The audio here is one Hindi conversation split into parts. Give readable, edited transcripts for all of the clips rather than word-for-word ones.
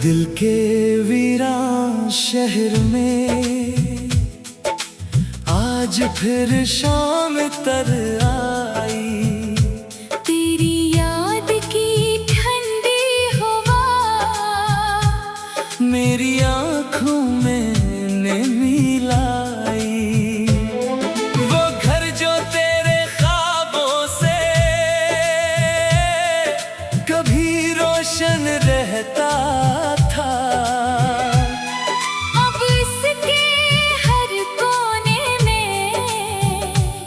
दिल के वीरान शहर में आज फिर शाम तर आई। तेरी याद की ठंडी हवा मेरी आँखों में मिलाई। वो घर जो तेरे ख्वाबों से कभी रोशन रहता था, अब इसके हर कोने में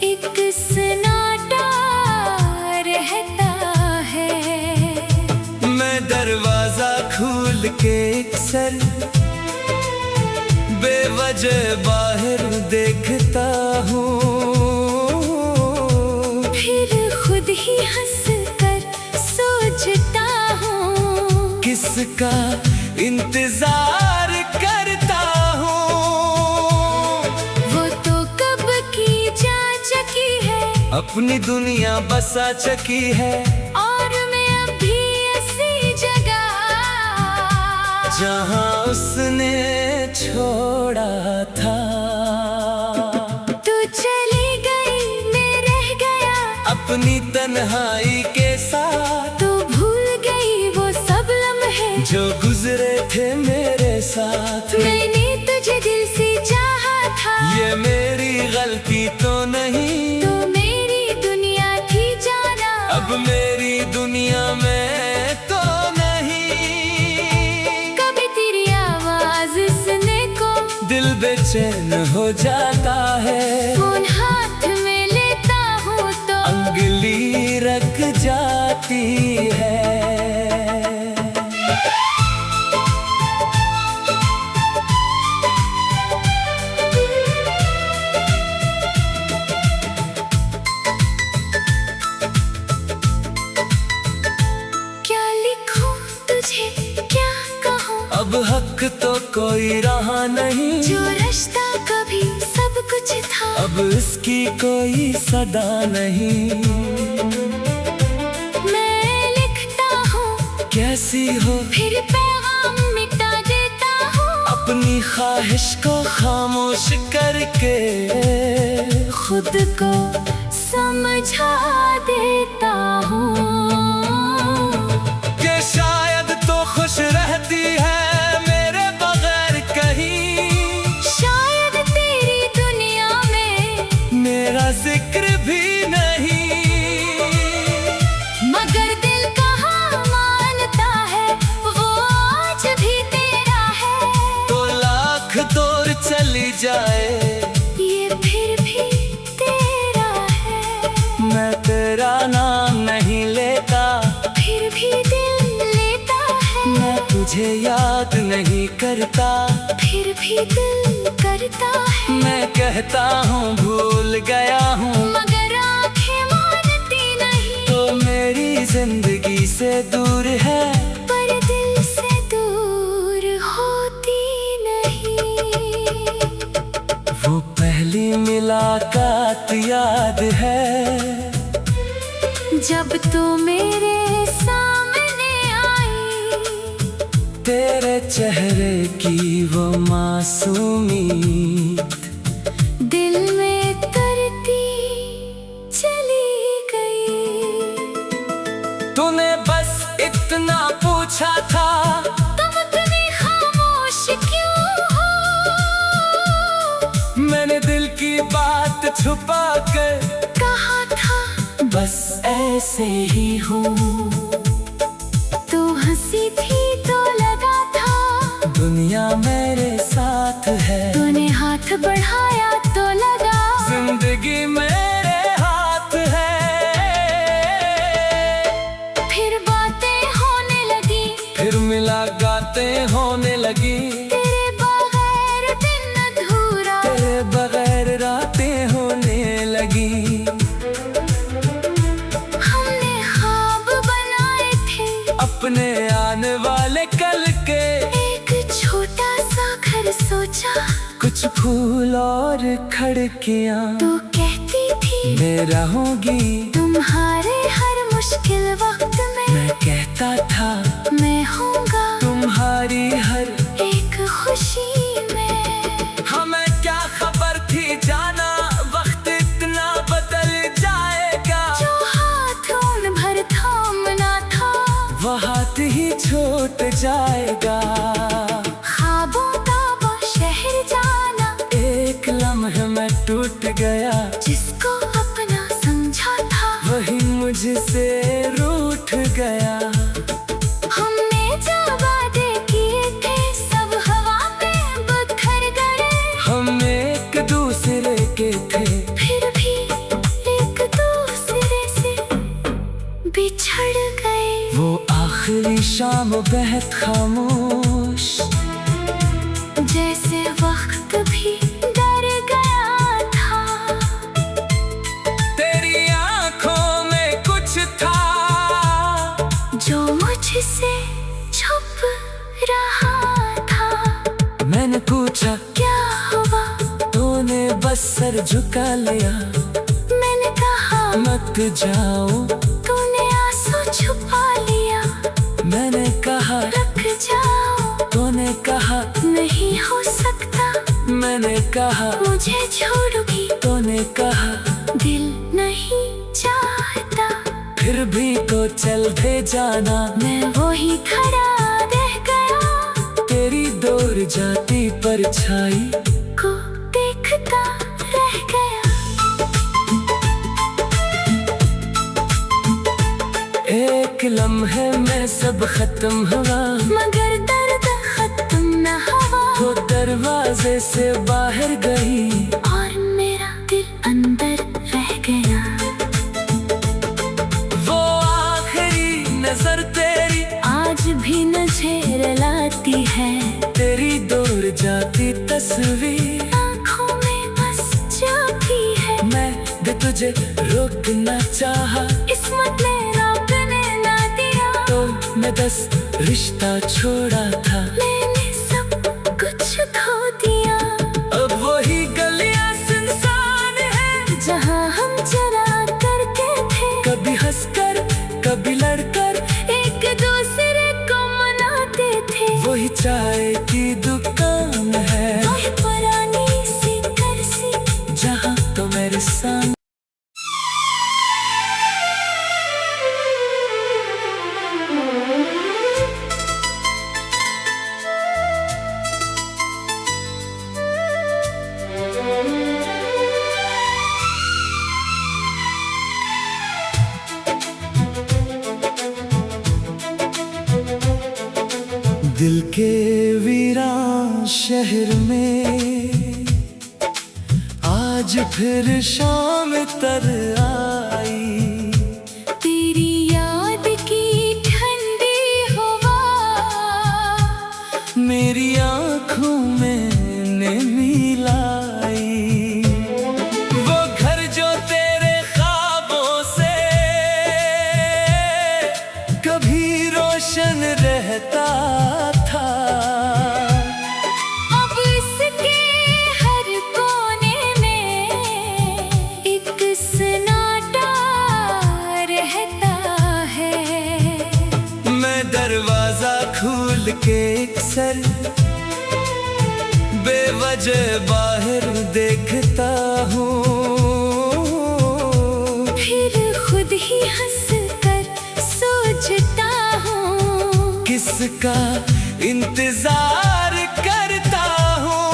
एक सन्नाटा रहता है। मैं दरवाजा खोल के अक्सर बेवजह बाहर देखता हूँ, फिर खुद ही हंस कर सोचता हूँ किसका इंतजार करता हूँ। वो तो कब की जा चुकी है, अपनी दुनिया बसा चकी है, और मैं अभी ऐसी जगह जहाँ उसने छोड़ा था। तू चली गई, मैं रह गया अपनी तन्हाई के साथ, तू भूल गई वो सब लम्हे जो गुजरे थे मेरे साथ। मैंने तुझे दिल से चाहा था, ये मेरी गलती तो नहीं, तो मेरी दुनिया थी जाना, अब मेरी दुनिया में तो नहीं। कभी तेरी आवाज सुनने को दिल बेचैन हो जाता है, फोन हाथ में लेता हूँ तो अंगुली रख जाती है। क्या लिखूं तुझे क्या कहूँ, अब हक तो कोई रहा नहीं, जो रिश्ता कभी सब कुछ था अब इसकी कोई सदा नहीं। मैं लिखता हूँ कैसी हो फिर पैगाम मिटा देता हूँ, अपनी ख्वाहिश को खामोश करके खुद को समझा देता हूँ कि शायद तो खुश रहती है मेरे बगैर कहीं, शायद तेरी दुनिया में मेरा जिक्र भी नहीं। मगर दिल कहाँ मानता है वो आज भी तेरा है, तो लाख दूर चली जाए ये फिर भी तेरा है। मैं तेरा नाम नहीं लेता, फिर भी दिल लेता है, मैं तुझे याद नहीं करता, फिर भी दिल करता है। मैं कहता हूँ भूल गया हूँ, मगर आँखें मानती नहीं, तो मेरी जिंदगी से दूर है, पर दिल से दूर होती नहीं। वो पहली मुलाकात याद है, जब तू मेरे सामने आई, तेरे चेहरे की वो मासूमियत दिल में तरती चली गई। तूने बस इतना पूछा था, तुम इतने खामोश क्यों हो, मैंने दिल की बात छुपा कर कहा था बस ऐसे ही हूँ। तू हंसी थी तो लगा था दुनिया मेरे साथ है, तूने हाथ बढ़ाया तो लगा जिंदगी मेरे हाथ है। फिर बातें होने लगी, फिर मुलाकातें होने लगी, तेरे बगैर दिन अधूरा, तेरे बगैर रातें होने लगी। हमने ख्वाब बनाए थे अपने आने वाले कल के, एक छोटा सा घर सोचा, कुछ फूल और खिड़कियाँ, तू कहती थी मैं रहूंगी तुम्हारे हर मुश्किल वक्त में, मैं कहता था मैं हूँगा तुम्हारे तुम्हारी हर एक खुशी में। हमें क्या खबर थी जाना वक्त इतना बदल जाएगा। जो हाथ उन भर थामना था वो हाथ ही छूट जाएगा। ख्वाबों का वो शहर जाना, एक लम्हे में टूट गया। जिसको अपना समझा था वही मुझसे रूठ गया। हमने जो वादे किए थे सब हवा में बिखर गए। हम एक दूसरे के थे फिर भी एक दूसरे से बिछड़ गए। वो आखिरी शाम बेहद खामोश, जैसे वक्त भी डर गया था। तेरी आंखों में कुछ था जो मुझसे छुप रहा था। मैंने पूछा क्या हुआ? तूने बस सर झुका लिया। मैंने कहा मत जाओ। तूने आंसू छुपा लिया। मैंने कहा रुक जाओ। तूने कहा नहीं हो सकता। मैंने कहा मुझे छोड़ोगी। तूने कहा दिल नहीं चाहता। फिर भी तो चल दे जाना। मैं वही खड़ा रह गया। तेरी दूर जाती परछाई को देखता रह गया। एक लम्हे में सब खत्म हुआ। मगर दर्द खत्म न हुआ। वो दरवाजे से बाहर गई और मेरा दिल अंदर रह गया। वो आखिरी नजर तेरी आज भी नजर लाती है। तेरी दूर जाती तस्वीर आँखों में बस जाती है। मैं भी तुझे रोकना चाहा किस्मत ने रोकने ना दिया। तो मैं 10 रिश्ता छोड़ा था। मैंने सब कुछ खो दिया। अब वही गलियां सुनसान है जहाँ हम चला करते थे। कभी हंसकर कभी लड़कर एक दूसरे को मनाते थे। वही चाय की दुकान है वही पुरानी सी कुर्सी जहाँ तो मेरे सामने। दिल के वीरान शहर में आज फिर शाम तर आई। तेरी याद की ठंडी हवा मेरी आँखों में नमी लाई। वो घर जो तेरे ख्वाबों से कभी रोशन रहता था। अब इसके हर कोने में एक सन्नाटा रहता है। मैं दरवाजा खोल के अक्सर बेवजह बाहर देखता हूँ। फिर खुद ही हंस कर सोचता हूँ। किसका इंतजार करता हूँ।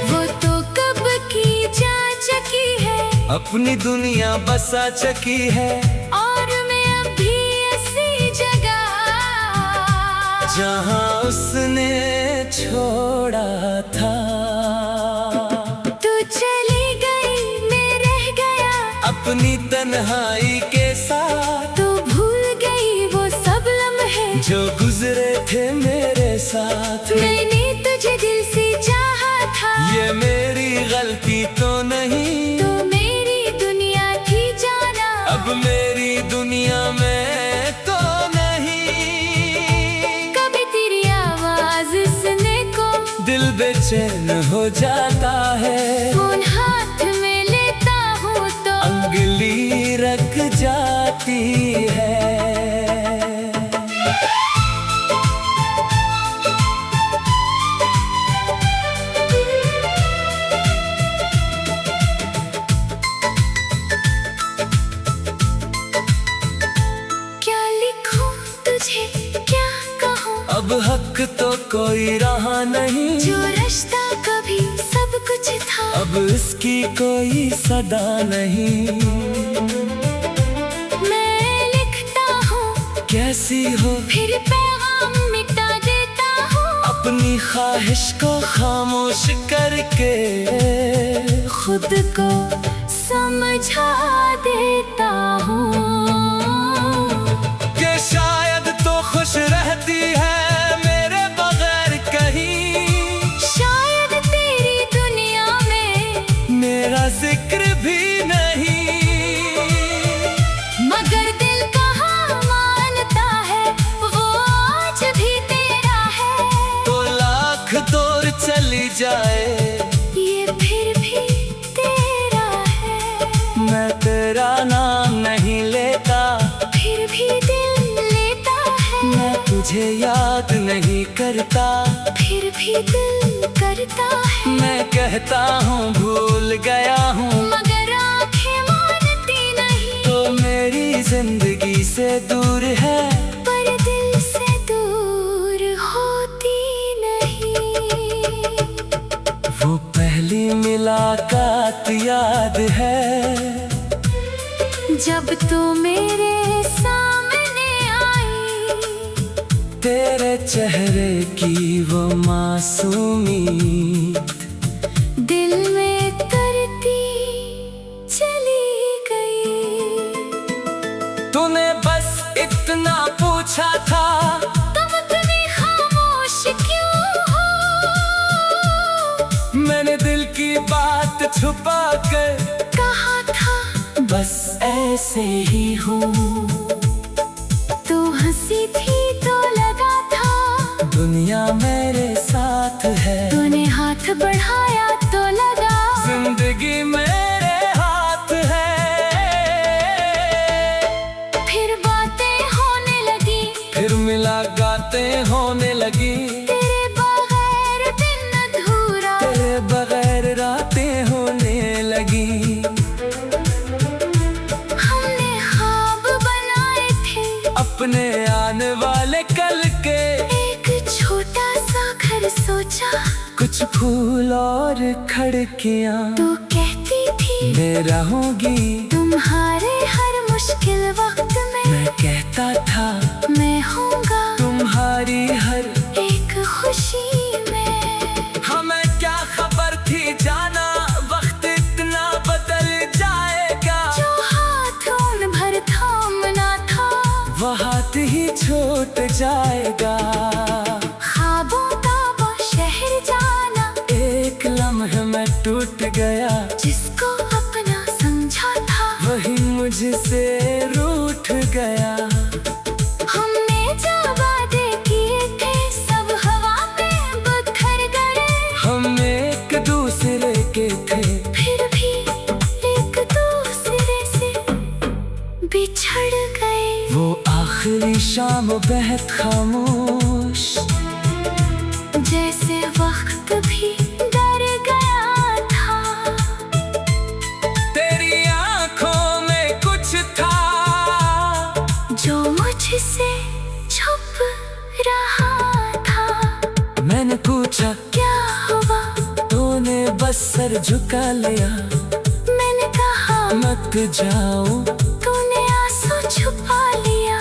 वो तो कब की जा चुकी है। अपनी दुनिया बसा चकी है और मैं अभी ऐसी जगह जहाँ उसने छोड़ा था। तू चली गई मैं रह गया। अपनी तन्हाई के साथ तू भूल गई वो सब लम्हे जो गुजरे थे मेरे साथ। मैंने तुझे दिल से चाहा था। ये मेरी गलती तो नहीं। तो मेरी दुनिया थी जाना। अब मेरी दुनिया में तो नहीं। कभी तेरी आवाज सुनने को दिल बेचैन हो जाता है। फोन हाथ में लेता हूँ तो अंगुली रख जाती है। हक तो कोई रहा नहीं, जो रिश्ता कभी सब कुछ था अब इसकी कोई सदा नहीं। मैं लिखता हूँ कैसी हो फिर पैगाम मिटा देता हूँ, अपनी ख्वाहिश को खामोश करके खुद को समझा देता हूँ कि शायद तो खुश रहती है मेरे बगैर कहीं, शायद तेरी दुनिया में मेरा जिक्र भी नहीं। मगर दिल कहाँ मानता है वो आज भी तेरा है, तो लाख दूर चली जाए ये फिर भी तेरा है। मैं तेरा नाम नहीं लेता, फिर भी दिल लेता है, मैं तुझे याद नहीं करता, फिर भी दिल करता है। मैं कहता हूँ भूल गया हूँ, मगर आंखें मानती नहीं, तो मेरी जिंदगी से दूर है, पर दिल से दूर होती नहीं। वो पहली मुलाकात याद है, जब तू मेरे सामने आई, तेरे चेहरे की वो मासूमी दिल में करती चली गई। तूने बस इतना पूछा था, तुम इतने खामोश क्यों हो, मैंने दिल की बात छुपा कर कहा था बस ऐसे ही हूँ। तू हंसी थी तो लगा था दुनिया मेरे साथ है, तूने हाथ बढ़ाया तो लगा जिंदगी मेरे हाथ है। फिर बातें होने लगी, फिर मुलाकातें होने लगी, तेरे बगैर दिन अधूरा, तेरे बगैर रातें होने लगी। हमने ख्वाब बनाए थे अपने आने वाले कल के, एक छोटा सा घर सोचा, कुछ फूल और खिड़कियाँ तू कहती थी मैं रहूंगी, तुम्हारे हर मुश्किल वक्त में मैं कहता था मैं होऊंगा तुम्हारी हर एक खुशी में। हमें क्या खबर थी जाना वक्त इतना बदल जाएगा, जो हाथ उन भर थामना था वो हाथ ही छूट जाएगा। ख्वाबों का वो शहर जाना, एक लम्हे में टूट गया, जिसको अपना समझा था वही मुझसे रूठ गया। हमने जो वादे किए थे सब हवा में बिखर गए, हम एक दूसरे के थे, फिर भी एक दूसरे से बिछड़ गए। वो आखिरी शाम बेहद खामोश, जैसे वक्त भी डर गया था, तेरी आंखों में कुछ था जो मुझसे छुप रहा था। मैंने पूछा क्या हुआ, तूने बस सर झुका लिया, मैंने कहा मत जाओ, तूने आंसू छुपा लिया,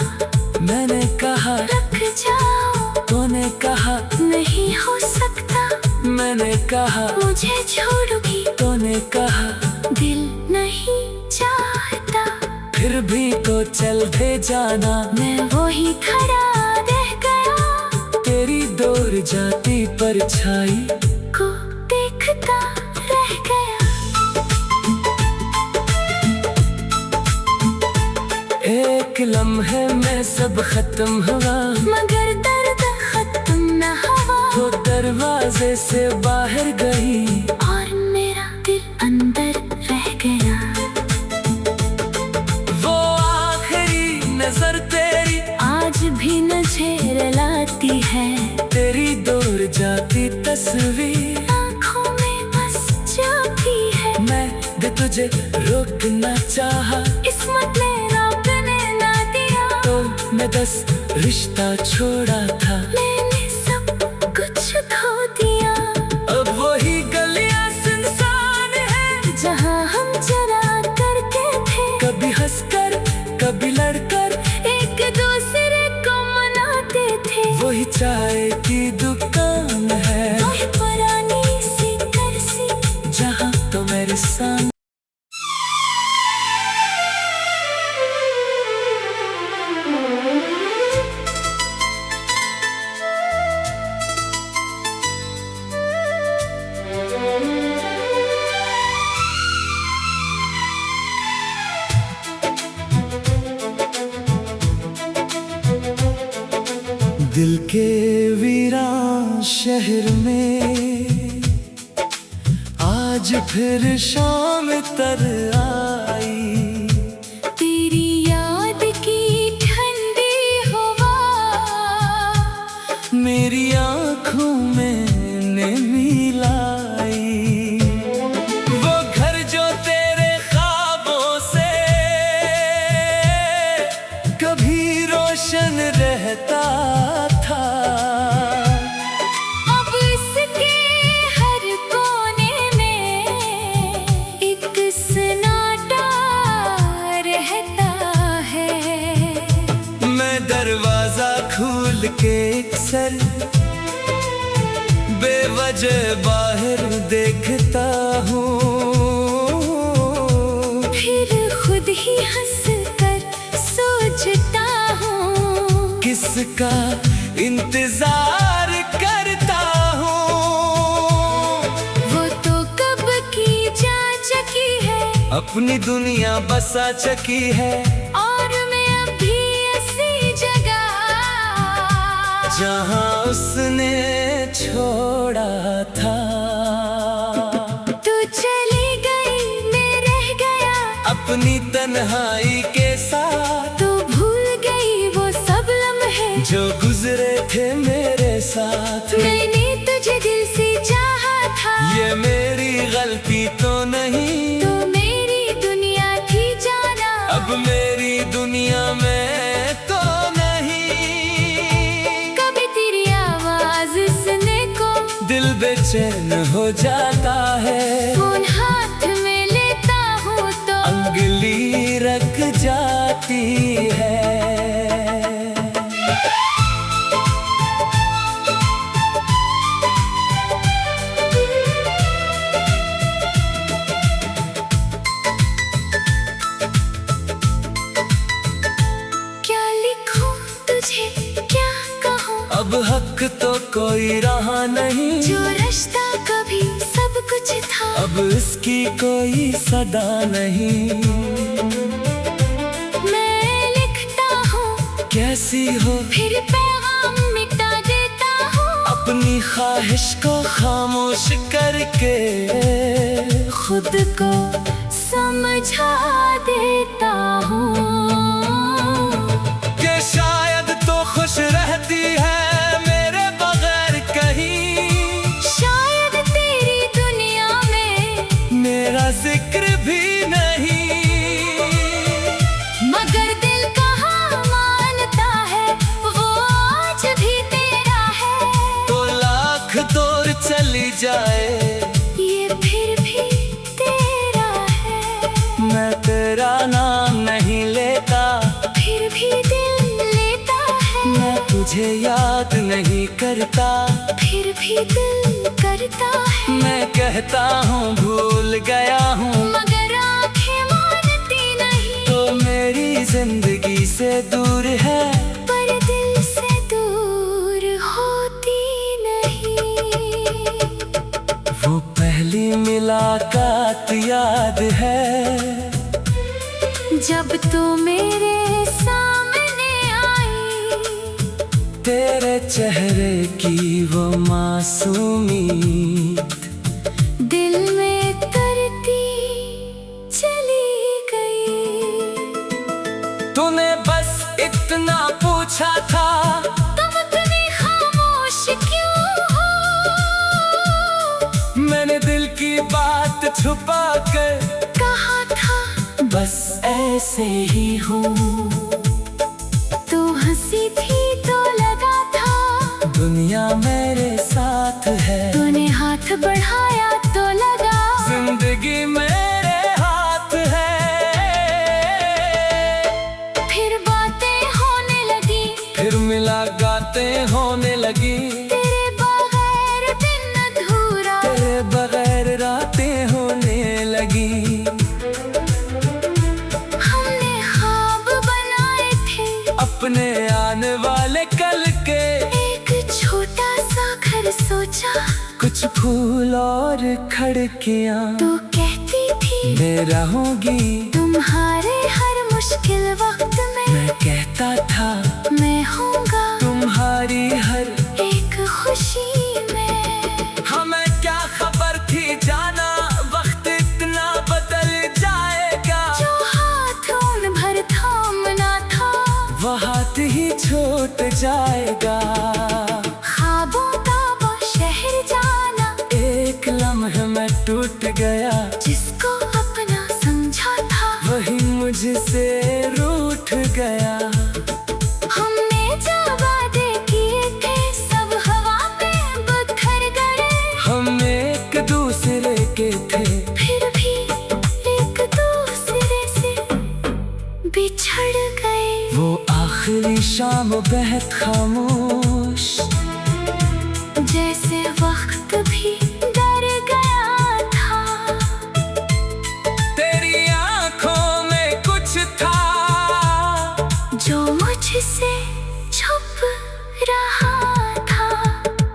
मैंने कहा रुक जाओ, तूने कहा नहीं हो सकता, मैंने कहा मुझे छोड़ोगी, तूने कहा दिल नहीं चाहता। फिर भी तो चल दे जाना, मैं वही खड़ा रह गया, तेरी दूर जाती परछाई को देखता रह गया। एक लम्हे में सब खत्म हुआ, मगर दर्द खत्म न हुआ, वो दरवाजे से बाहर गई, और मेरा दिल अंदर रह गया। वो आखिरी नजर तेरी आज भी नजर लाती है, तेरी दूर जाती तस्वीर आँखों में बस जाती है। मैं भी तुझे रोकना चाहा, किस्मत में रब ने ना दिया, तो मैं 10 रिश्ता छोड़ा था, मैंने जहाँ हम चला करते थे, कभी हंसकर कभी लड़कर एक दूसरे को मनाते थे। वही चाय की दुकान है, वही पुरानी सी करसी, जहाँ तो मेरे सामने। दिल के वीरान शहर में आज फिर शाम तर आई। तेरी याद की ठंडी हवा मेरी आँखों में नमी लाई। वो घर जो तेरे ख्वाबों से कभी रोशन रहता था, अब इसके हर कोने में एक सन्नाटा रहता है। मैं दरवाजा खोल के अक्सर बेवजह बाहर देखता हूँ, फिर खुद ही हंस कर सोचता हूँ, किसका इंतजार करता हूँ। वो तो कब की जा चुकी है, अपनी दुनिया बसा चकी है, और मैं अभी ऐसी जगह जहाँ उसने छोड़ा था। तू चली गई, मैं रह गया अपनी तन्हाई के साथ, तू भूल गई वो सब लम्हे जो गुजरे थे मेरे साथ। मैंने तुझे दिल से चाहा था, ये मेरी गलती तो नहीं, तू मेरी दुनिया थी जाना, अब मेरी दुनिया में तो नहीं। कभी तेरी आवाज सुनने को दिल बेचैन हो जाता है, फोन हाथ में लेता हूँ तो अंगुली रख जाती है। क्या लिखूं तुझे क्या कहूँ, अब हक तो कोई रहा नहीं, जो रिश्ता कभी सब कुछ था अब इसकी कोई सदा नहीं। मैं लिखता हूँ कैसी हो फिर पैगाम मिटा देता हूँ, अपनी ख्वाहिश को खामोश करके खुद को समझा देता हूँ, कि शायद तो खुश रहती है मेरे बगैर कहीं, शायद तेरी दुनिया में मेरा जिक्र भी नहीं। मगर दिल कहाँ मानता है, वो आज भी तेरा है। तो लाख दौर चली जाए, ये फिर भी तेरा है, मैं तेरा नाम नहीं लेता, फिर भी दिल लेता है। मैं तुझे याद नहीं करता, फिर भी दिल करता है। मैं कहता हूँ भूल गया हूँ, मगर आंखें मानती नहीं, तो मेरी जिंदगी से दूर है, पर दिल से दूर होती नहीं। वो पहली मुलाकात याद है, जब तू मेरे सामने आई, तेरे चेहरे की वो मासूमियत दिल में तरती चली गई। तूने बस इतना पूछा था, तुम इतने खामोश क्यों हो, मैंने दिल की बात छुपा कर कहा था बस ऐसे ही हूँ। तू हंसी थी तो लगा था दुनिया साथ है, तूने हाथ बढ़ाया तो लगा जिंदगी में लगी। तेरे बगैर दिन अधूरा, तेरे बगैर रातें होने लगी। हमने ख्वाब बनाए थे अपने आने वाले कल के। एक छोटा सा घर सोचा, कुछ फूल और खिड़कियाँ। तू कहती थी मैं रहूंगी तुम्हारे हर मुश्किल वक्त में। मैं कहता था मैं होऊंगा तुम्हारी हर एक खुशी में। हमें क्या खबर थी जाना वक्त इतना बदल जाएगा। जो हाथ उन भर थामना था, वो हाथ ही छूट जाएगा। ख्वाबों का वो शहर जाना, एक लम्हे में टूट गया। जिसको अपना समझा था वही मुझसे रूठ गया। हमने जो वादे किए थे सब हवा में बिखर गए। हम एक दूसरे के थे फिर भी एक दूसरे से बिछड़ गए। वो आखिरी शाम बेहद खामोश, जैसे वक्त भी डर गया था। तेरी आंखों में कुछ था जो मुझसे छुप रहा था।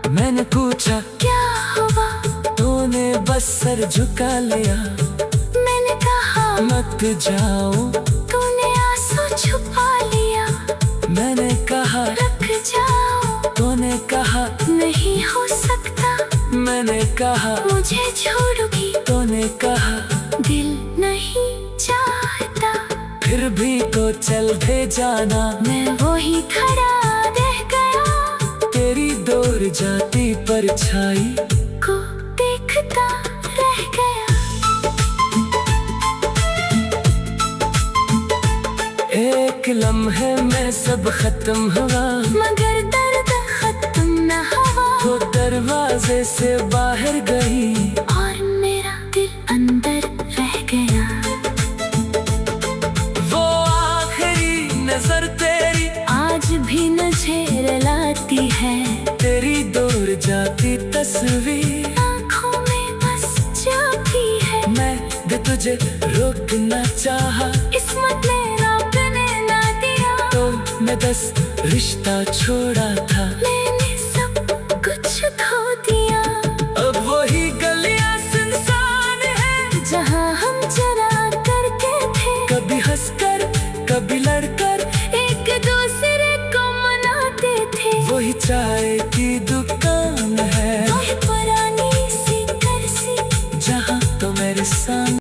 मैंने पूछा क्या हुआ, तूने बस सर झुका लिया। मैंने कहा मत जाओ तूने आंसू छुपा लिया। मैंने कहा रुक जाओ, तूने कहा नहीं हो सकता। मैंने कहा मुझे छोड़ोगी, तूने कहा दिल नहीं चाहता। फिर भी तो चल दे जाना। मैं वही खड़ा रह गया, तेरी दूर जाती परछाई को देखता रह गया। एक लम्हे में सब खत्म हुआ। मगर दर्द खत्म न हुआ। वो दरवाजे से बाहर गई और मेरा दिल अंदर रह गया। वो आखिरी नजर तेरी आज भी नजर लाती है। तेरी दूर जाती तस्वीर आँखों में बस जाती है। मैं भी तुझे रोकना चाहा, किस्मत ने रोकने ना दिया। तो मैं बस रिश्ता छोड़ा था। मैंने सब कुछ खो दिया। अब वही गलियां सुनसान है जहाँ हम चला करते थे, कभी हंसकर कभी लड़कर एक दूसरे को मनाते थे। वही चाय की दुकान है वही पुरानी सी करसी, जहाँ तो मेरे सामने।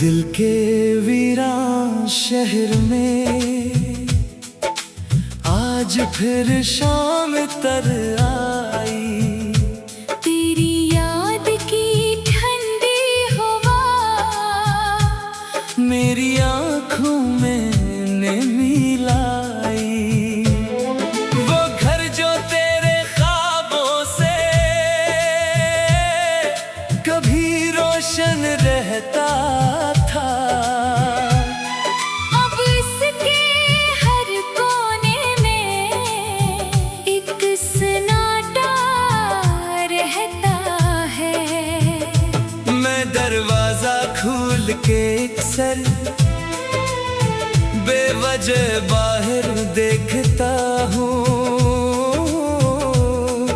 दिल के वीरान शहर में आज फिर शाम तर आई। तेरी याद की ठंडी हवा मेरी आँखों में नमी लाई। वो घर जो तेरे ख्वाबों से कभी रोशन रहता था, अब इसके हर कोने में एक सन्नाटा रहता है। मैं दरवाजा खोल के अक्सर बेवजह बाहर देखता हूँ।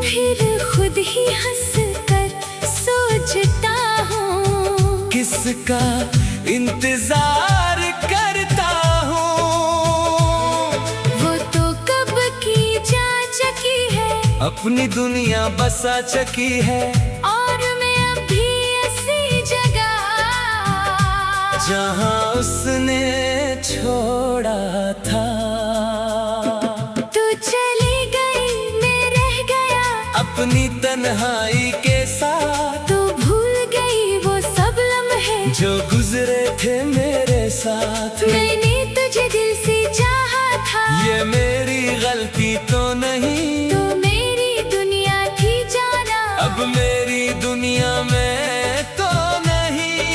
फिर खुद ही हंस कर सोचता हूँ, किसका इंतजार करता हूँ। वो तो कब की जा चुकी है। अपनी दुनिया बसा चकी है, और मैं अभी ऐसी जगह जहाँ उसने छोड़ा था। तू चली गई, मैं रह गया अपनी तन्हाई के साथ, तू भूल गई वो सब लम्हे जो गुजरे थे मेरे साथ। मैंने तुझे दिल से चाहा था, ये मेरी गलती तो नहीं, तो मेरी दुनिया थी जाना, अब मेरी दुनिया में तो नहीं।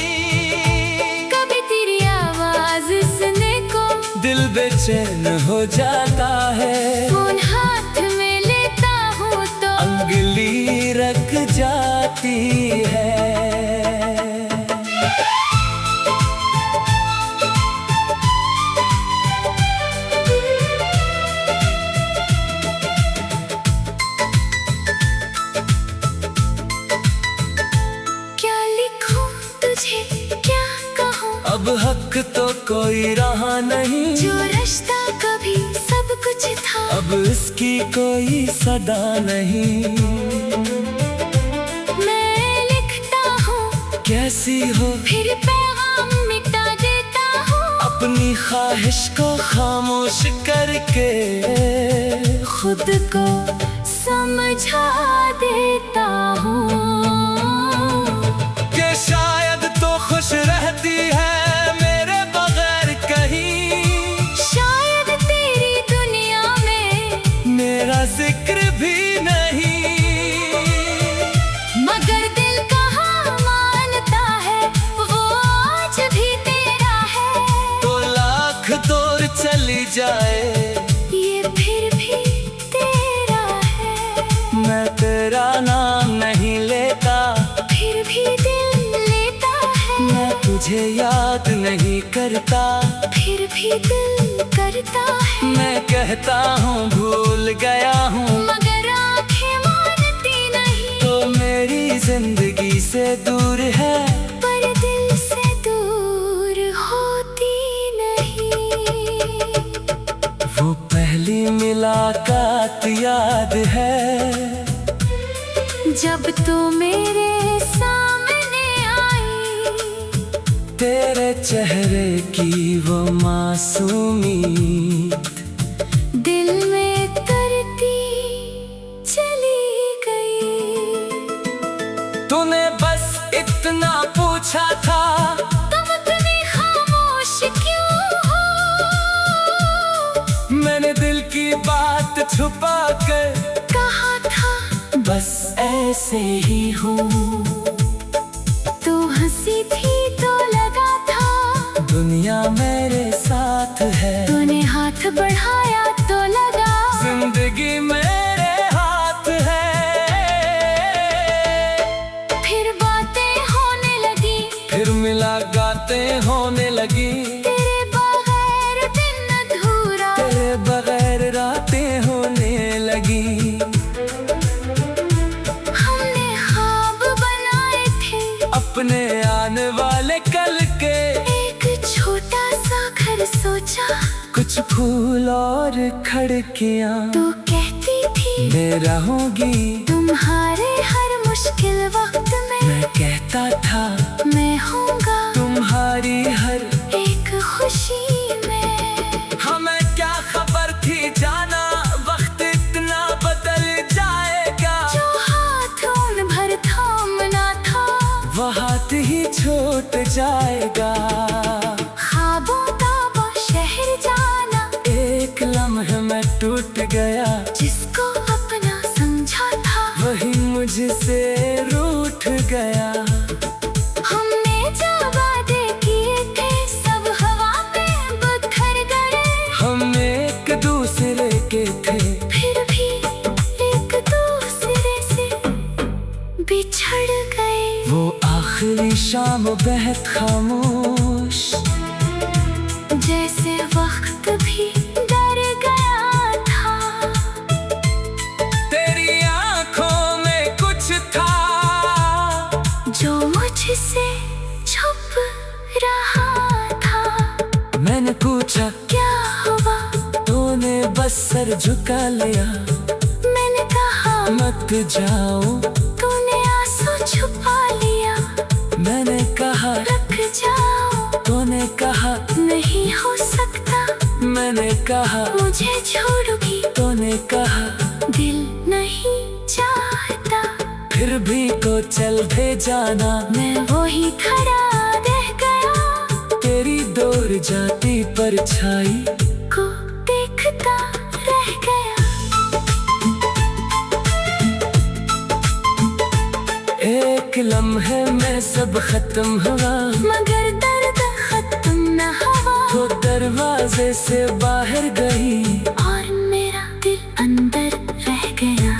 कभी तेरी आवाज सुनने को दिल बेचैन हो जाता है, फोन हाथ में लेता हूँ तो उंगली रख जाती है। क्या लिखूं तुझे क्या कहूँ, अब हक तो कोई रहा नहीं, जो रिश्ता कभी सब कुछ था अब इसकी कोई सदा नहीं। मैं लिखता हूँ कैसी हो फिर पैगाम मिटा देता हूँ, अपनी ख्वाहिश को खामोश करके खुद को समझा देता हूँ कि शायद तो खुश रहती है मेरे बगैर कहीं, शायद तेरी दुनिया में मेरा जिक्र भी नहीं। मगर दिल कहाँ मानता है वो आज भी तेरा है, तो लाख दूर चली जाए ये फिर भी तेरा है। मैं तेरा नाम नहीं लेता, फिर भी दिल लेता है, मैं तुझे याद नहीं करता, फिर भी दिल करता है। मैं कहता हूँ भूल गया हूँ, मगर आंखें मानती नहीं, तो मेरी जिंदगी से दूर है, पर दिल से दूर होती नहीं। वो पहली मुलाकात याद है, जब तू मेरे सामने आई, तेरे चेहरे की वो मासूमियत दिल में तरती चली गई। तूने बस इतना पूछा था, तुम इतने खामोश क्यों हो, मैंने दिल की बात छुपा कर कहा था बस ऐसे ही हूँ। तू हंसी थी तो लगा था दुनिया मेरे साथ है, तूने हाथ बढ़ाया तो लगा जिंदगी मेरे हाथ है। फिर बातें होने लगी, फिर मुलाकातें होने लगी, तेरे बगैर दिन अधूरा, तेरे बगैर रातें होने लगी। हमने ख्वाब बनाए थे अपने आने वाले कल के, एक छोटा सा घर सोचा, कुछ फूल और खिड़कियाँ तू कहती थी मैं रहूंगी, तुम्हारे हर मुश्किल वक्त में मैं कहता था मैं होऊंगा तुम्हारी हर एक खुशी में। हमें क्या खबर थी जाना वक्त इतना बदल जाएगा, जो हाथ उन भर थामना था वो हाथ ही छूट जाएगा। ख्वाबों का वो शहर जाना, एक लम्हे में टूट गया, जिसको अपना समझा था वही मुझसे रूठ गया। हमने जो वादे किए थे सब हवा में बिखर गए, हम एक दूसरे के थे, फिर भी एक दूसरे से बिछड़ गए। वो आखिरी शाम बेहद खामोश, जैसे वक्त भी डर गया था, तेरी आंखों में कुछ था जो मुझसे छुप रहा था। मैंने पूछा क्या हुआ, तूने बस सर झुका लिया, मैंने कहा मत जाओ, तूने आंसू छुपा लिया, मैंने कहा रख जाओ, तूने कहा नहीं हो सकता, मैंने कहा मुझे छोड़ोगी, तूने कहा दिल नहीं चाहता। फिर भी को चल दे जाना, मैं वही खड़ा रह गया, तेरी दो दूर जाती परछाई को देखता रह गया। एक लम्हे में सब खत्म हुआ, मगर दर्द खत्म न हुआ। वो दरवाजे से बाहर गई और मेरा दिल अंदर रह गया।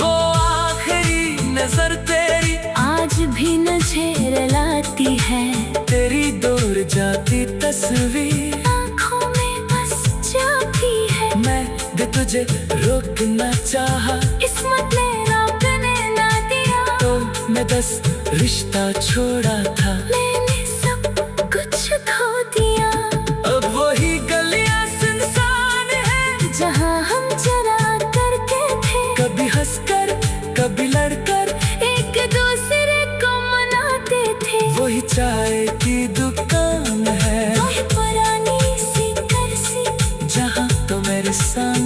वो आखिरी नजर तेरी आज भी नजर लाती है। तेरी दूर जाती तस्वीर आँखों में बस जाती है। मैं भी तुझे रोकना चाहा, किस्मत ने रोकने ना दिया। तो मैं 10 रिश्ता छोड़ा था। मैंने सब कुछ खो दिया। अब वही गलियां सुनसान है जहाँ हम चला करते थे, कभी हंसकर कभी लड़कर एक दूसरे को मनाते थे। वही चाय की दुकान है वही पुरानी सी कुर्सी जहाँ तो मेरे सामने।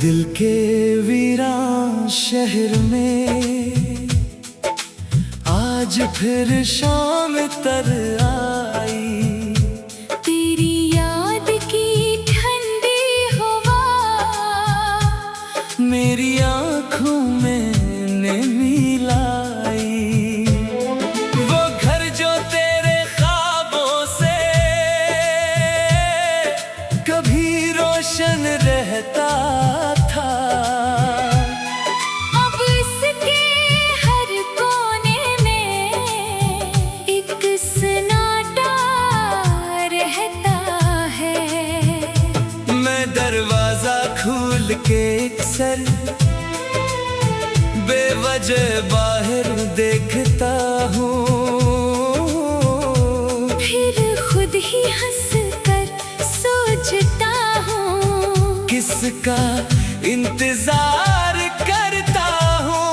दिल के वीरान शहर में आज फिर शाम तर आई। तेरी याद की ठंडी हवा मेरी आँखों में नमी लाई। वो घर जो तेरे ख्वाबों से कभी रोशन रहता था, अब इसके हर कोने में एक सन्नाटा रहता है। मैं दरवाजा खोल के अक्सर बेवजह बाहर देखता हूँ, फिर खुद ही हंस कर सोचता हूँ। किसका इंतजार करता हूँ।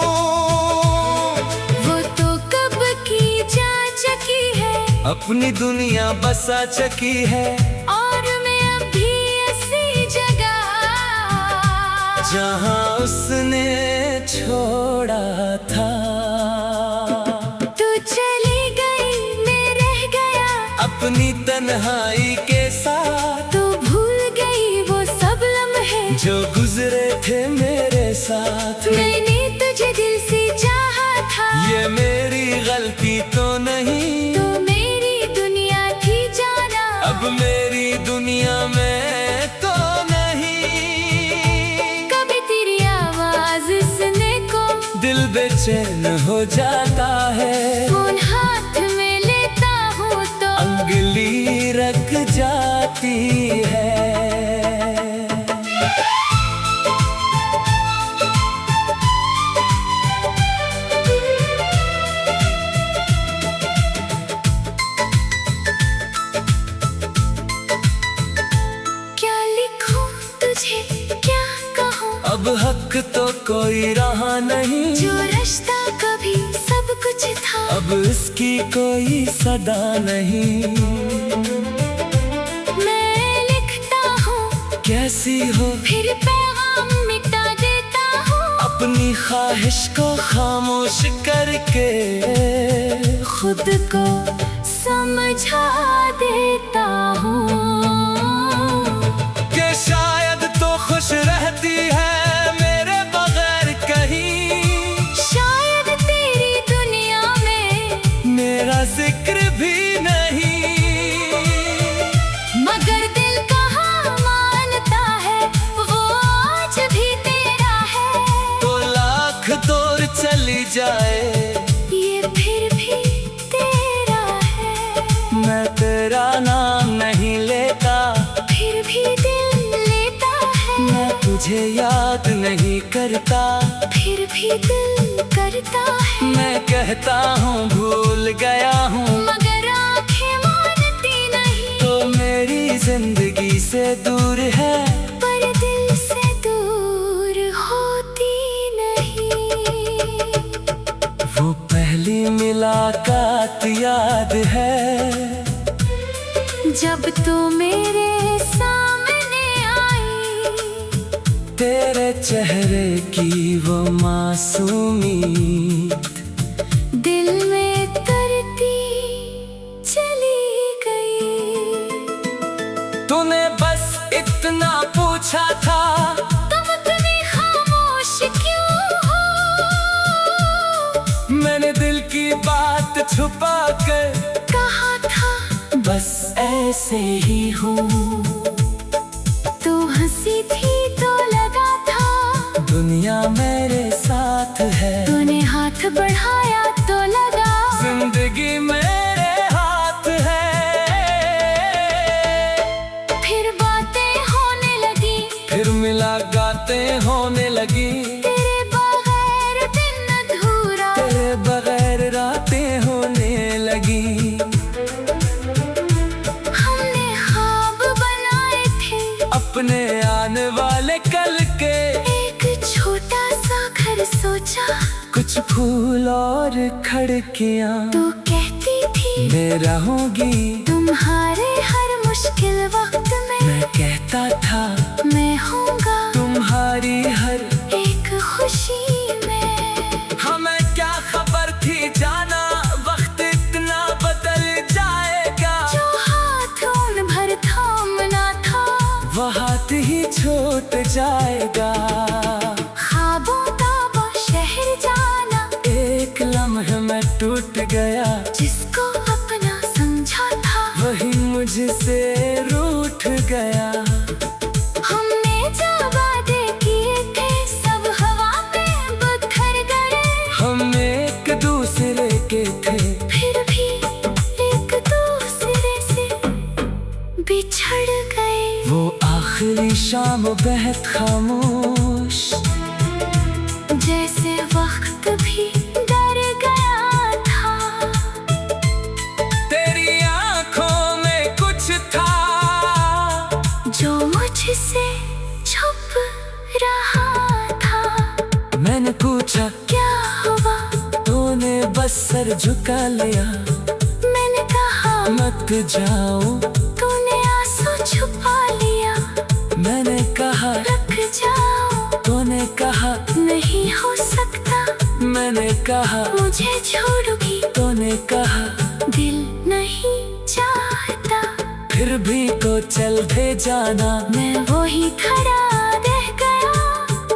वो तो कब की जा चुकी है, अपनी दुनिया बसा चकी है, और मैं अभी ऐसी जगह जहाँ उसने छोड़ा था। तू चली गई, मैं रह गया अपनी तन्हाई के साथ, तो भूल गई वो सब लम्हे जो गुजरे थे मेरे साथ। मैंने तुझे दिल से चाहा था। ये मेरी गलती तो नहीं, तो मेरी दुनिया थी जाना, अब मेरी दुनिया में तो नहीं। कभी तेरी आवाज सुनने को दिल बेचैन हो जाता है, फोन हाथ में लेता हूँ तो अंगुली रख जाती है। क्या लिखूं तुझे क्या कहूँ, अब हक तो कोई रहा नहीं, जो रिश्ता कभी सब कुछ था अब इसकी कोई सदा नहीं। मैं लिखता हूँ कैसी हो फिर पैगाम मिटा देता हूँ, अपनी ख्वाहिश को खामोश करके खुद को समझा देता हूँ। कि शायद तो खुश रहती है मेरे बगैर कहीं, शायद तेरी दुनिया में मेरा जिक्र भी नहीं। मगर दिल कहाँ मानता है, वो आज भी तेरा है। तो लाख दूर चली जाए ये फिर भी तेरा है। मैं तेरा नाम नहीं लेता, फिर भी दिल लेता है। मैं तुझे याद नहीं करता, फिर भी दिल करता है। मैं कहता हूँ भूल गया हूँ, मगर आंखें मानती नहीं। तो मेरी जिंदगी से दूर है, पर दिल से दूर होती नहीं। याद है जब तू मेरे सामने आई, तेरे चेहरे की वो मासूमियत दिल में करती चली गई। तूने बस इतना पूछा था, तुम इतने खामोश क्यों हो? मैंने दिल की बात छुपा कर कहा था बस ऐसे ही हूँ। तू हंसी थी तो लगा था दुनिया मेरे साथ है, तूने हाथ बढ़ाया तो लगा जिंदगी मेरे हाथ है। फिर बातें होने लगी, फिर मुलाकातें होने लगी, तेरे बगैर दिन अधूरा, तेरे बगैर रातें होने लगी। हमने ख्वाब बनाए थे अपने आने वाले कल के, एक छोटा सा घर सोचा, कुछ फूल और खिड़कियाँ तू कहती थी मैं रहूंगी। तुम्हारे हर मुश्किल वक्त में मैं कहता था मैं होऊंगा तुम्हारी हर एक खुशी में। हमें क्या खबर थी जाना वक्त इतना बदल जाएगा। जो हाथ उन भर थामना था वो हाथ ही छूट जाएगा। ख्वाबों का वो शहर जाना, एक लम्हे में टूट गया, जिसको अपना समझा था वही मुझसे रूठ गया। हमने जो वादे किए थे सब हवा में बिखर गए। हम एक दूसरे के थे, फिर भी एक दूसरे से बिछड़ गए। वो आखिरी शाम बेहद खामोश, जैसे वक्त भी डर गया था। तेरी आंखों में कुछ था जो मुझसे छुप रहा था। मैंने पूछा क्या हुआ? तूने बस सर झुका लिया। मैंने कहा मत जाओ, तूने आंसू छुपा लिया। मैंने कहा रुक जाओ, तूने कहा नहीं हो सकता। मैंने कहा मुझे छोड़ोगी, तूने कहा दिल नहीं चाहता। फिर भी तो चल दे जाना। मैं वही खड़ा रह गया,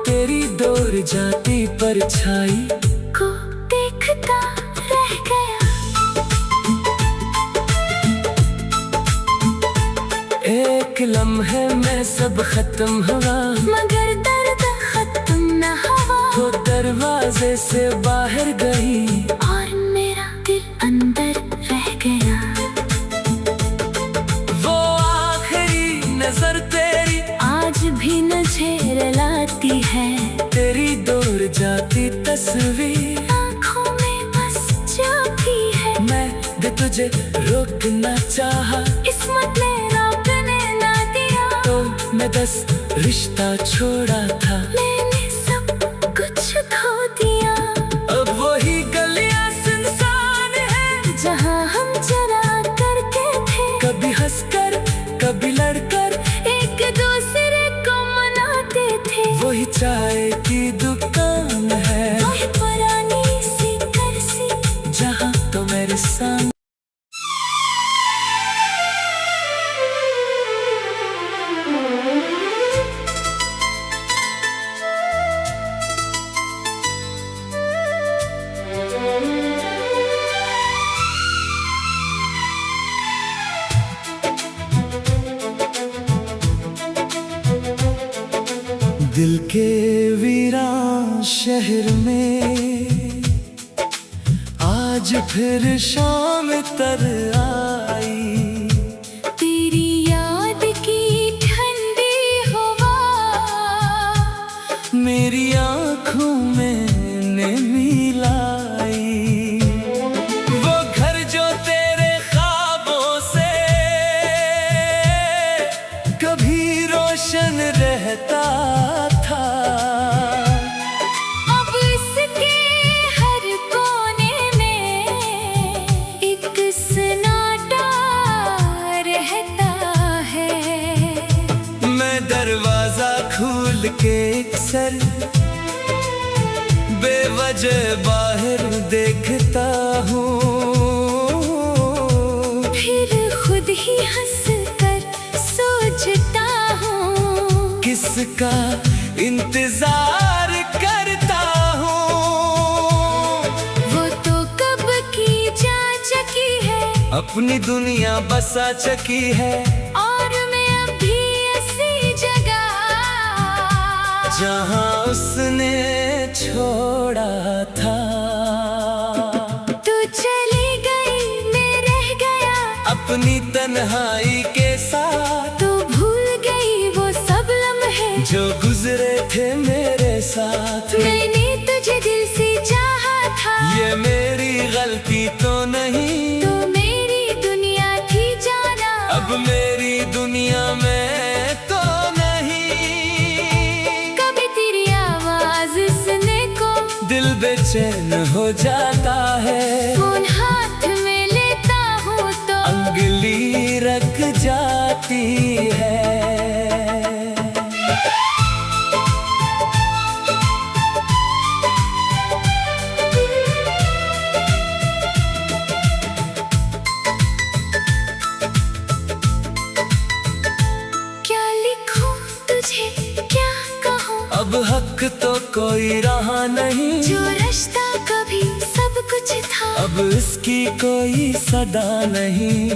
तेरी दूर जाती परछाई को देखता रह गया। एक लम्हे में सब खत्म हुआ, मगर दर्द खत्म न हुआ। वो दरवाजे से बाहर गई और मेरा दिल अंदर रह गया। वो आखिरी नजर तेरी आज भी नजर लाती है, तेरी दूर जाती तस्वीर आँखों में बस जाती है। मैं भी तुझे रोकना चाहा, किस्मत ने रोकने ना दिया। तो मैं 10 रिश्ता छोड़ा था। मैंने सब कुछ खो दिया। अब वही गलियां सुनसान है जहाँ हम चला करते थे, कभी हंसकर कभी लड़कर, एक दूसरे को मनाते थे। वही चाय की दुकान है वही पुरानी सी करसी, जहाँ तो मेरे सामने। दिल के वीरान शहर में आज फिर शाम तर आई। तेरी याद की ठंडी हवा मेरी आँखों में नमी लाई। वो घर जो तेरे ख्वाबों से कभी रोशन रहता था, अब इसके हर कोने में एक के एक सर बेवजह बाहर देखता हूँ, फिर खुद ही हंस कर सोचता हूँ किसका इंतजार करता हूँ। वो तो कब की जा चुकी है, अपनी दुनिया बसा चुकी है, और मैं अभी ऐसी जगह जहाँ उसने छोड़ा था। तू चली गई, मैं रह गया अपनी तन्हाई के साथ, तू भूल गई वो सब लम्हे जो गुजरे थे मेरे साथ। मैंने तुझे दिल से चाहा था, ये मेरी गलती तो नहीं, तू मेरी दुनिया थी जाना, अब मेरी दुनिया में तो नहीं। कभी तेरी आवाज सुनने को दिल बेचैन हो जाता है, फोन हाथ में लेता हूँ तो अंगुली रख जाती है। क्या लिखूं तुझे क्या कहूँ, अब हक तो कोई रहा नहीं, जो रिश्ता कभी सब कुछ था अब इसकी कोई सदा नहीं।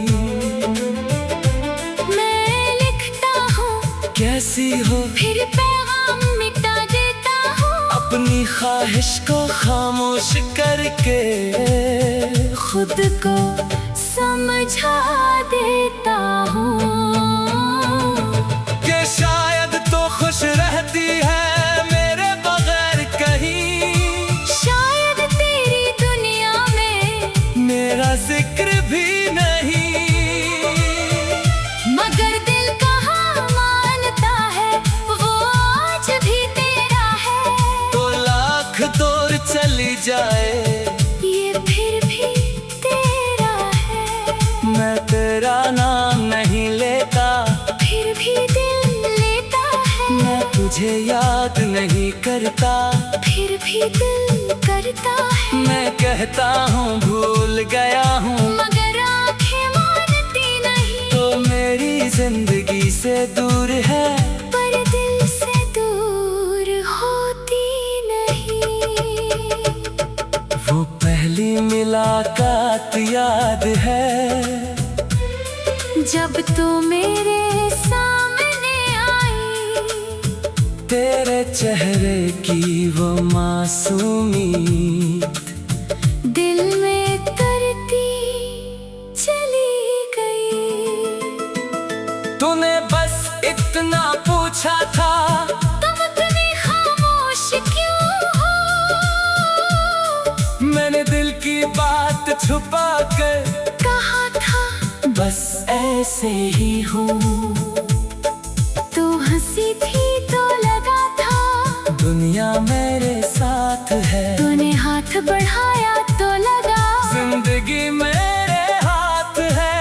मैं लिखता हूँ कैसी हो फिर पैगाम मिटा देता हूँ, अपनी ख्वाहिश को खामोश करके खुद को समझा देता हूँ कि शायद तो खुश रहती है मेरे बगैर कहीं, शायद तेरी दुनिया में मेरा जिक्र भी नहीं। मगर दिल कहाँ मानता है वो आज भी तेरा है, तो लाख दूर चली जाए ये फिर भी तेरा है। मैं तेरा नाम नहीं लेता, फिर भी दिल लेता है, मैं तुझे याद नहीं करता, फिर भी दिल करता है। मैं कहता हूँ भूल गया हूँ, मगर आंखें मानती नहीं, तो मेरी जिंदगी से दूर है, पर दिल से दूर होती नहीं। वो पहली मुलाकात याद है, जब तू मेरे सामने आई, तेरे चेहरे की वो मासूमियत दिल में तरती चली गई। तूने बस इतना पूछा था, तुम इतने खामोश क्यों हो, मैंने दिल की बात छुपा कर कहा था बस ऐसे ही हूँ। तू हंसी थी तो लगा था दुनिया मेरे साथ है, तूने हाथ बढ़ाया तो लगा जिंदगी मेरे हाथ है।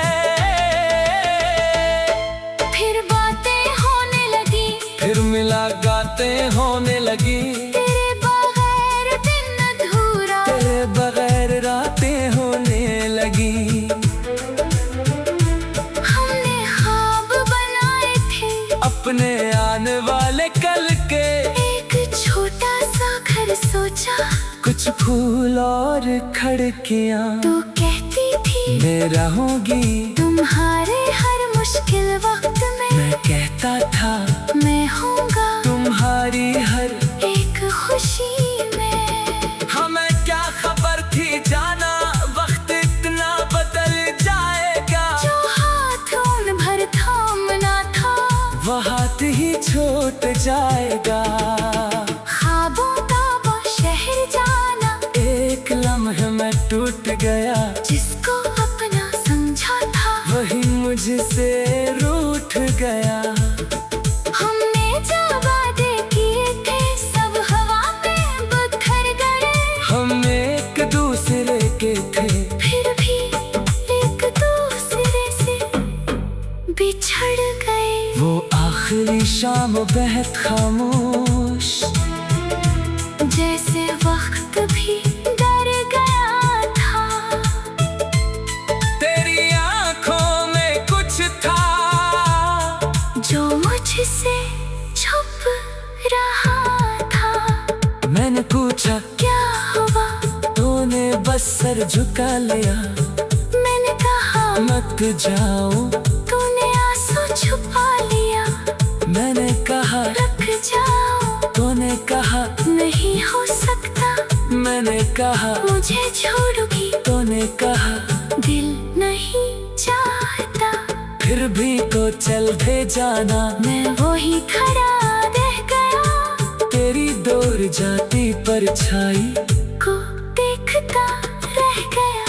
फिर बातें होने लगी, फिर मुलाकातें होने लगी, तेरे बगैर दिन अधूरा, तेरे बगैर रातें होने लगी। हमने ख्वाब बनाए थे अपने आने वाले कल के, एक छोटा सा घर सोचा, कुछ फूल और खिड़कियाँ तू कहती थी मैं रहूंगी, तुम्हारे हर मुश्किल वक्त में मैं कहता था मैं होऊंगा तुम्हारी हर एक खुशी में। हमें क्या खबर थी जाना वक्त इतना बदल जाएगा, जो हाथ उन भर थामना था वो हाथ ही छूट जाएगा। ख्वाबों का वो शहर जाना, एक लम्हे में टूट गया, जिसको अपना समझा था वही मुझसे रूठ गया। हमने जो वादे किए थे सब हवा में बिखर गए, हम एक दूसरे के थे, फिर भी एक दूसरे से बिछड़ गए। वो आखिरी शाम बेहद खामोश पूछा क्या हुआ, तूने बस सर झुका लिया। मैंने कहा मत जाओ, तूने आंसू छुपा लिया। मैंने कहा रुक जाओ, तूने कहा नहीं हो सकता। मैंने कहा मुझे छोड़ोगी, तूने कहा दिल नहीं चाहता। फिर भी तो चल दे जाना। मैं वही खड़ा रह गया, तेरी दूर जाती परछाई को देखता रह गया।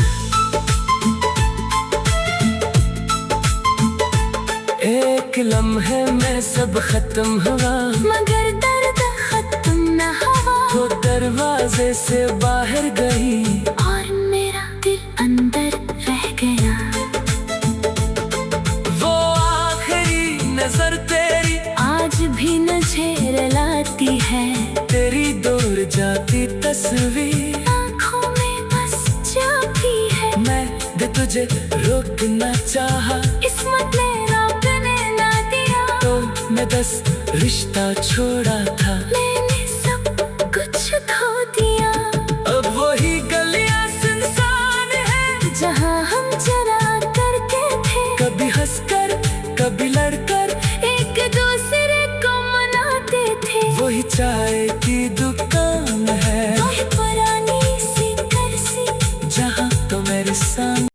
एक लम्हे में सब खत्म हुआ, मगर दर्द खत्म न हुआ। वो दरवाजे से बाहर गई और मेरा दिल अंदर रह गया। वो आखिरी नजर तेरी आज भी नजर लाती है, तेरी दूर जाती तस्वीर आँखों में बस जाती है। मैं भी तुझे रोकना चाहा, किस्मत ने रोकने ना दिया। तो मैं बस रिश्ता छोड़ा था।